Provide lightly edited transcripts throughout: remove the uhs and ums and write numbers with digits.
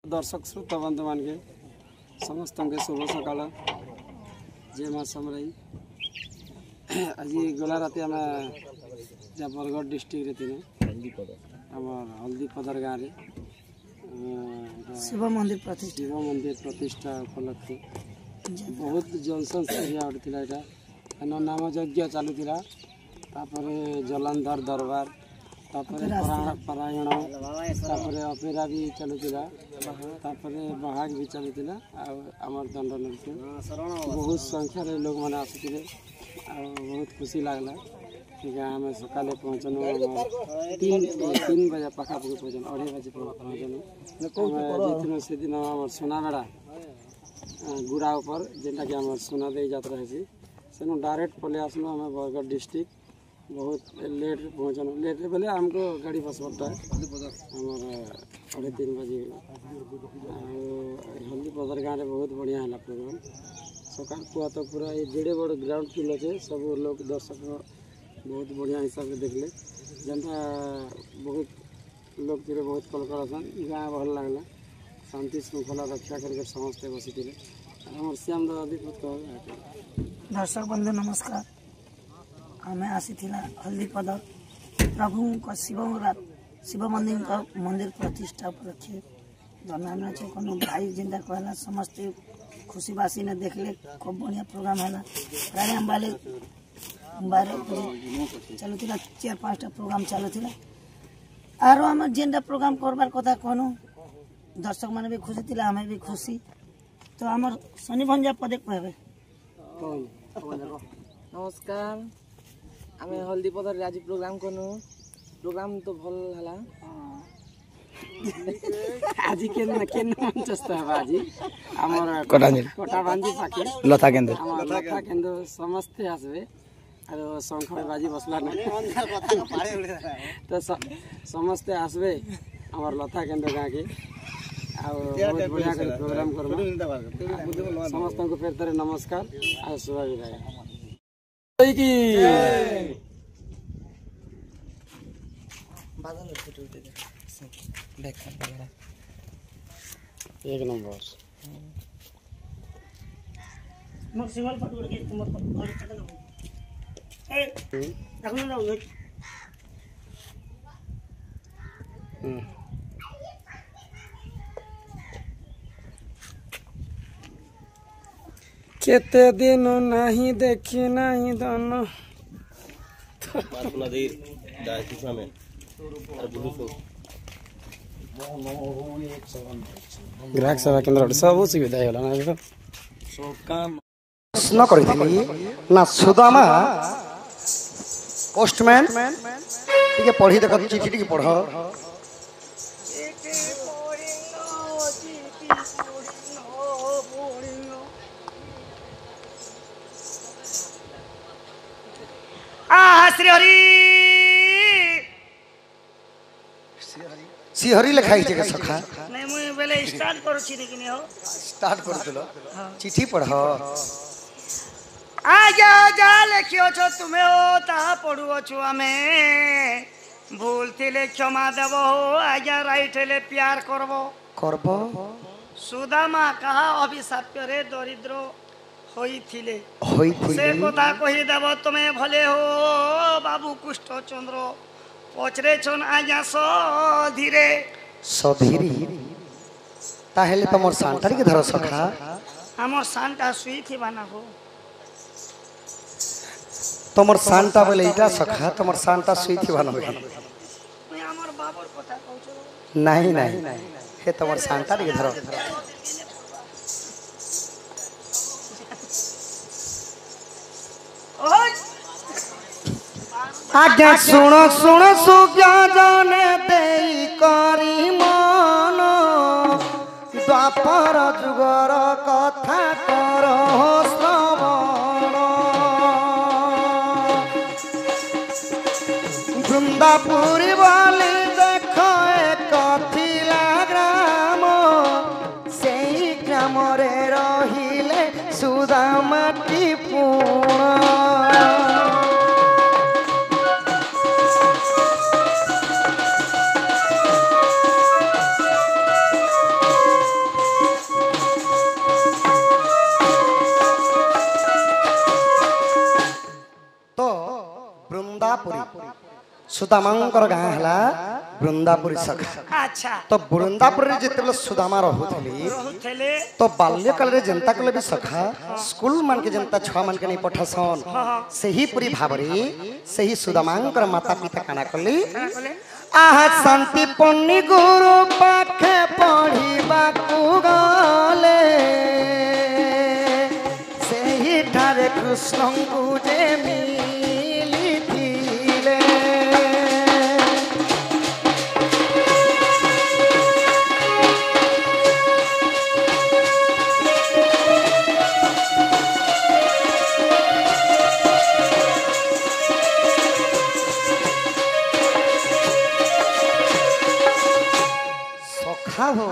दर्शक श्रोता बंधु मान के समस्त के शुभ सकाल जे माँ समराई आज गला राति आम जहाँ बरगढ़ डिस्ट्रिक्ट रे आम हल्दीपदर गाँव शिव मंदिर प्रतिष्ठा उपलक्षे बहुत जलसन एरिया गोटे नाम यज्ञ चलुला जलंधर दरबार पारायण अपेरा भी चलुला बाहाग भी चलुला आमर दंड नृत्य बहुत संख्यार लोक मैंने आसुले बहुत खुशी लगला गाँव में सकाले पहुँचनु 3 बजे पाखापाखि पहुँचन 2:30 बजे पहुँचनु से दिन आम सुनाबेड़ा गुड़ा ऊपर जेनटा कि आम सुना दे यात्रा है सेनु डायरेक्ट पलि आसनु आम बरगढ़ डिस्ट्रिक्ट बहुत लेट पहुँचनु लेट बोले आमको गाड़ी बस पड़ता है आमर 3:30 बजे हल्दीपदर गाँव में बहुत बढ़िया है प्रोग्राम सकाल पुआ तो पूरा ये जेड़े बड़ ग्राउंड फिल अच्छे सब लोग दर्शक बहुत बढ़िया हिसाब से देखले जनता बहुत लोग थे बहुत कल करसन गाँव भल लगला शांति श्रृंखला रक्षा करके समस्ते बसी थे आम श्याम दादा दर्शक बंधु नमस्कार आम आसी हल्दीपदर प्रभु शिव मंदिर प्रतिष्ठा उपलक्षे धन्यवाद कौन भाई जिंदा कहला समस्ते खुशी बासी ने देखले खूब बढ़िया प्रोग्राम है प्राय हम बारे 12 बजे चलुला 4-5टा प्रोग्राम चलुला आरो आम जेनटा प्रोग्राम करबार कथा कहनु दर्शक मैंने भी खुशी थी आम भी खुशी तो आम शनि भंजा पदे कहबे नमस्कार आम हल्दीपदर आज प्रोग्राम कनु प्रोग्राम तो भल हला आज मंचस्थ है आज आमर कटाबांजी पाखे लता केंद्र समस्ते आसबे और शंख में बाजी बसला ना तो समस्ते आसबे आमर लता केंद्र गाँव के बहुत बढ़िया प्रोग्राम करबा समस्त को फिर तरह नमस्कार और शुभ विदाय एक नंबर सिंगल फोटो करके तुम केते दिन नहीं देखी नहीं दोनों ग्राहक सेवा केन्द्र सब सुविधा है प्रश्न करी ना सुदामा पोस्टमैन टिके पढ़ी देख चिठी टिके पढ़ श्री हरि श्रीहरि लिखाई जगह सखा नहीं मुई बेले स्टार्ट करू छी कि नहीं हो स्टार्ट कर दिलो चिट्ठी पढ़ आजा जा लिखियो छो तुमे हो ता पढ़ुओ छु हमें भूल थिले क्षमा देबो हो आजा राइट ले प्यार करबो सुदामा कहा अभिशाप्य रे दरिद्र होई थिले से कथा कहि देबो तुमे भले हो बाबू कुष्ठ चंद्र पचरे छन आजा धीरे ताहेले तमर सांटारी के धर सखा हमर सांटा सुई थी बना हो तमर सांटा बोले इटा सखा तमर सांटा सुई थी बना हो हमर बाबर कथा कहू छो नहीं हे तमर सांटारी के धर आज्ञा सुन सुज्ञा जाने दे करी मन द्वापर जुगर कथा कर श्रवण बृंदापुरी वाली देख एक थिला ग्राम से ग्राम रे रहिले सुदामाटी पूर्ण सुदामांकर गाँ हला वृंदापुरी सखा अच्छा तो वृंदापुर रे जेतेबेले सुदामा रहुथली रहुथले तो बाल्यकाल रे जनता कले भी सखा स्कूल मान के जनता छुआ मान के नहीं पठासन सही पूरी भाबरे सही सुदामांकर माता पिता काना कली आहा शांति पन्नी गुरु पाखे पढ़िबा को गले सही ठारे कृष्ण को जे मिली थिले हो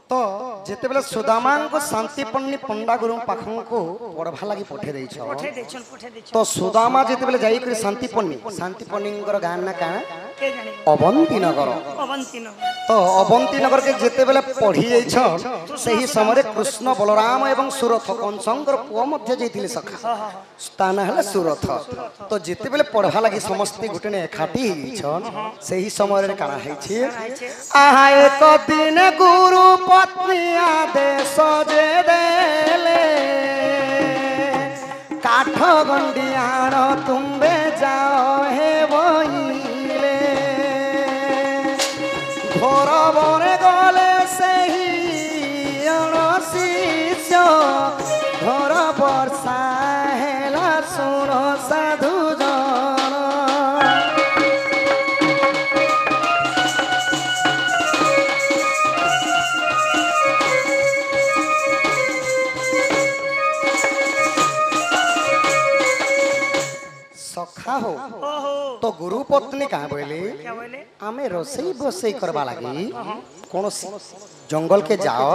तो जेते बेले सुदामा को शांति पन्नी पंडा गुरु पाखन को पढ़वा लगी पठे देछ तो सुदामा जेते बेले जाई कर शांति पन्नी कर गान ना का अवंती नगर तो अवंती नगर के जेते बेले पढ़ी जाइछ सही समय कृष्ण बलराम एवं सुरथ कंसंकर पुओ मध्य जइथिले सखा स्थान हले सुरथ तो जेते बेले पढ़वा लगी समस्त गुटने एकाठी हिछन सही समय रे काना हेछि आहा एक दिन गुरु पत्नी आदेश जे देले काठ गंडी आण तुम्बे जाओ हे बोइले घोर बने गले सही शिष्य घोर वर्षा हेला सुन साधु जन सखा हो तो गुरु पत्नी कहाँ बोले आमे रोसई बसई करवा लगी कौन जंगल के जाओ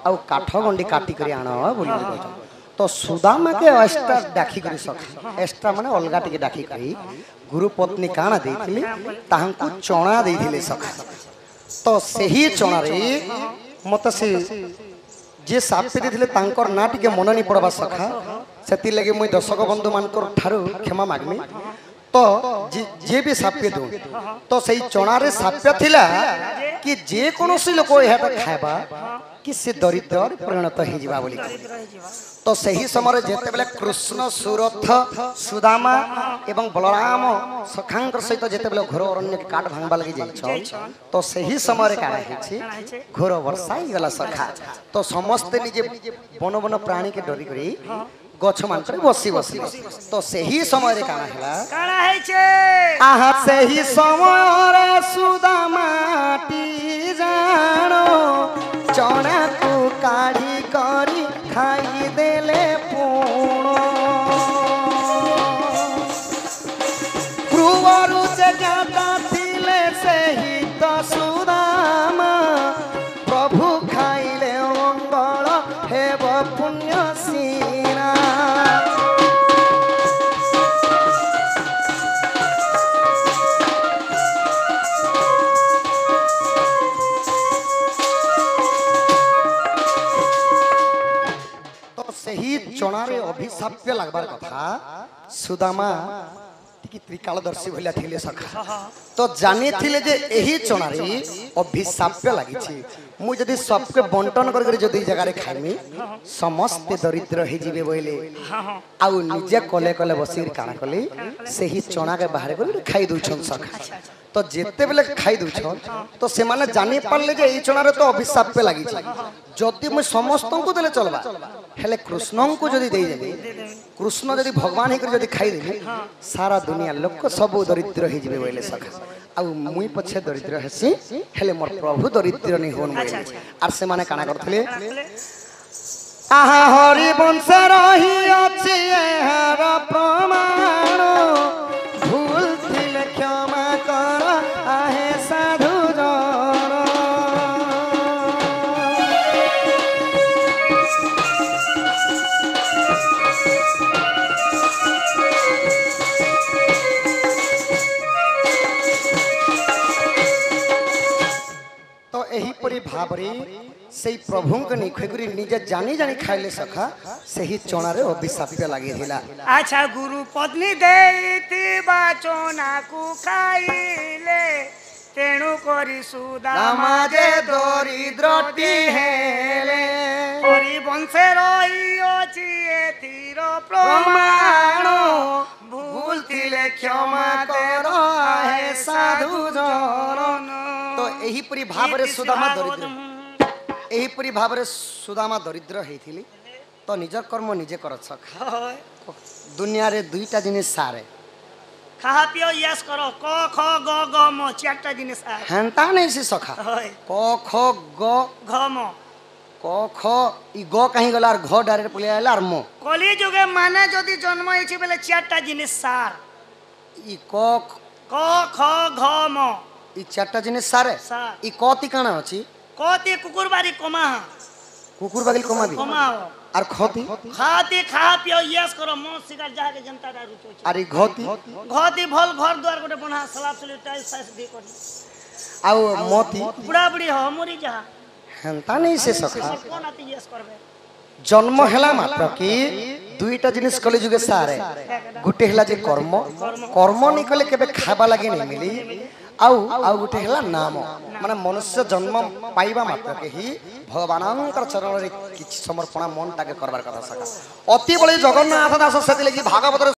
आउ काठ गंडी काटी करी आण बोली तो सुदामा के एक्स्ट्रा डाकी करी सखा एक्स्ट्रा माने अलगा टिके डाकी करी गुरु पत्नी काना देथिले ताहंकु चणा देथिले सखा तो सही चणा रे मत से जे सापी देथिले तांकर ना टिके मन नहीं पड़वा सखा सेति लगे मुई दर्शक बंधु मानकर ठारू क्षमा मागमी तो जे भी साप्य दो तो सही चणारे साप्य थिला कि जे कोनोसी लोक एहाटा खायबा कि से दरिद्र परिणत हे जिबा बोली तो सही समय जेते बेले कृष्ण सुरथ सुदामा एवं बलराम सखांकर सहित जेते बेले घोर अरण्य के काट भांगबा लगी जाइछ तो सही समय रे काना हेछि घोर वर्षा ही गला सखा तो समस्त निजे बन बन प्राणी के डरी करी गछ मान पर बसी बसी तो सही समय रे काना हेला आहा सही समय रे सुदामाटी जानो चना को काढ़ी करी खाई देले पूर्ण प्रुवरु से ज्ञाता थिले सही तो सुदामा प्रभु खाइले मंगल हेब पुण्य सीना सही चणारे अभिशाप्य लगबार कथा सुदामा टिकी त्रिकालदर्शी भलिया थिले सखा तो जानी थिले जे एही चणारे अभिशाप्य लागि छी मु जदी सबके बंटन कर जदी जगह रे खाइमी समस्त दरिद्र हे जीवे बोइले आउ निजे कले कले बसी काना कले सही चणा के बाहर कर खाई दुछन सखा तो जेते बेले खाई दुछन तो से माने जानी पारले जे एही चणारे तो अभिशाप्य लागि छी जति मु समस्त को देले चलबा हेले कृष्ण को जदी देई देबे कृष्ण जदी भगवान हे कर जदी खाई देबे सारा दुनिया लोक सब दरिद्र हे जीवे बोइले सखा आउ मुई पछे दरिद्र हेसी हेले मोर प्रभु दरिद्र नहीं होन बोइले आर से माने काना करथले आहा हरि वंश रही अछि एहार प्रमाण भूल थिले क्षमा कर आहे साधु जन तो एही परि भाबरे सेई प्रभु को निखुरी निजे जानी जानी खाइले सखा सही चणारे अभिशापित लगी थिला। अच्छा गुरु पत्नी देइतिबा चना को खाइले तेणु करी सुदामा जे दरिद्रटी हेले हरि वंशे रही अछि एतिर प्रमाण भूल थिले क्षमा कर हे साधु जन। तो एही परी भाव रे सुदामा दरिद्र एही परी भाव रे सुदामा दरिद्र हेथिली तो निज कर्म निजे करत सखा। दुनिया रे दुईटा जिनिस सारे खा पियो यस करो क ख ग ग म चारटा जिनिस आ हेंता नहीं से सखा क ख ग घ म क ख ई ग कहीं गला और घ डायरेक्ट पले आइला और म कली जुगे माने जदि जन्म होइछि बेले चारटा जिनिस सार ई क ख घ म ई चारटा जिनिस सारे सार ई कति काना अछि कति कुकुर बारी कमा कुकुर बागिल कमा दी कमा और खती खाती खा पियो यस करो म सिगार जाके जनता रा रुचो छी और ई घती घती भल घर द्वार गोटे बना सलाब सली टाइल्स साइस दे करी आउ मोती बुढ़ा बुढ़ी हो मरी जा हेंता नहीं से सखा कोन आती यस करबे जन्म हेला मात्र कि दुईटा जिनिस कले जुगे सारे गुटे हेला जे कर्म कर्म नहीं कले केबे खाबा लागे नहीं मिली आउ आउ गुटे हेला नाम माने मनुष्य जन्म पाइबा मात्र के ही भगवानंकर चरण रे किछ समर्पण मन ताके करबार कथा सका। अति बळे जगन्नाथ दास सेति लगी भागवत